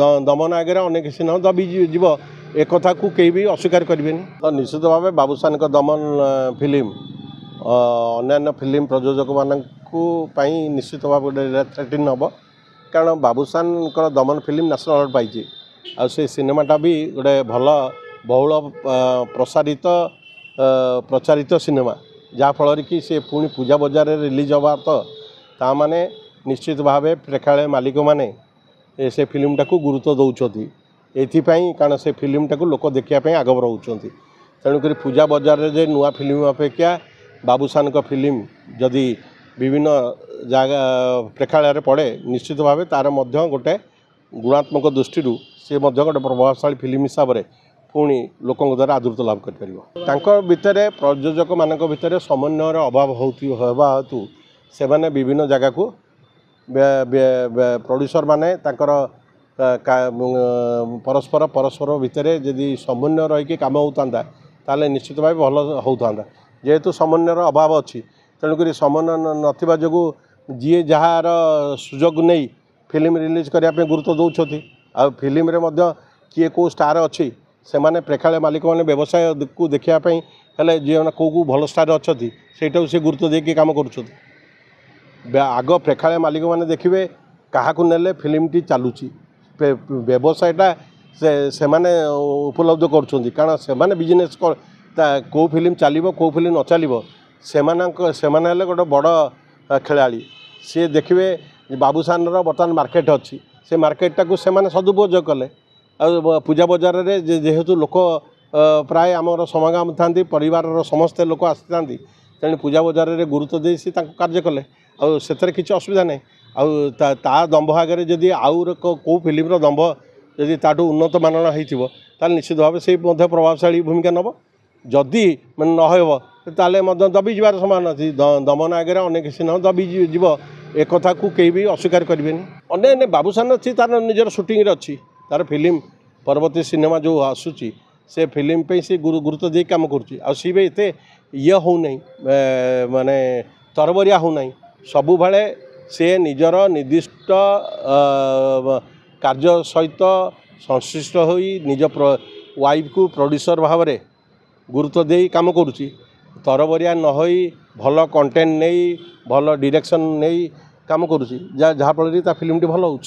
दमन आगे अनेक सिनेमा दबी जीव एक कथा को कहीं भी अस्वीकार करेंगे। तो निश्चित भाव बाबूशान दमन फिल्म अन्य फिल्म प्रयोजक मानी निश्चित भाव थ्रेटिन हम कारण बाबूशान दमन फिल्म नेशनल अवार्ड पाई आ से सिनेमाटा भी गोटे भल बहुल प्रचारित सिनेमा जहाँफल कि से पुणी पूजा बजार रिलीज हवा तो ता माने निश्चित भाव प्रेक्षालय मालिक माने से फिल्मटा को गुरुत्व दौरान एपाई कारण से फिल्मटा को लोक देखापी आगम रोच तेणुक पूजा बजार रे नुआ फिल्म अपेक्षा बाबूशान फिल्म जदि विभिन्न जगह प्रेक्षालय पड़े निश्चित भाव तार गोटे गुणात्मक दृष्टि सी गोटे प्रभावशाली फिल्म हिसाब से पुणी लोकों द्वारा आदृत लाभ कर भितर प्रयोजक मान भितर समन्वयर अभाव होवा हेतु से विभिन्न जगह को प्रोड्यूसर माने तांकर परस्पर परस्पर भितर जदि समन्वय रही काम होता ताले निश्चित भाव भल होता जेहेतु समन्वयर अभाव अच्छी तेणुक समन्वय नथिबा जोगु जी जार सुजोग नहीं फिल्म रिलीज करने गुरुत्व दौरान आ फिल्म रे मध्य किए को स्टार अच्छी से माने प्रेक्षालय मालिक मैंने व्यवसाय को देखापी हेल्ले जी कौ भल स्टार अच्छा से गुरुत्व देके काम कर आग प्रेक्षालय मालिक मैंने देखिए क्या नेले फिल्म टी चलुची व्यवसायटा से माने उपलब्ध कर कारण से बिजनेस कौ फिल्म चलो कौ फिल्म न चलो से गोटे बड़ खेलाड़ी सी देखिए बाबूशान बर्तमान मार्केट अच्छी से मार्केटा को से सदुपयोग कले आ पूजा बजार रे जेहेतु लोक प्राय आमर समागम था परिवार समस्ते लोक आसी तेणु पूजा बजार रे गुरुत्व दे सी कार्य कले आर किसी असुविधा नहीं आ दंभ आगे जदि आउ कौ फिल्म दंभ जदि ताठू उन्नत मानना हो निश्चित भाव से प्रभावशाली भूमिका नब जदि न ताले दबी जबार संभावना अच्छी दमन आगे अनेक सिनेमा दबी जीव एक कथा को कहीं भी अस्वीकार करेंगे। अन्य बाबूशान अच्छी तार निजर सुटिंग अच्छी तार फिल्म परवर्ती सिनेमा जो आसूची से फिल्म पे से गुरुत्व दे काम कर ये हो नहीं माने तरबरिया हो नहीं सबु भाले से निजर निर्दिष्ट कार्य सहित संश्लिष्ट हो निज वाइफ को प्रोड्यूसर भाव में गुरुत्व दे काम करुँची तरबरिया न होई भल कंटेंट नहीं भल डायरेक्शन नहीं काम करुँची जहाँफल फिल्म टी भल हो।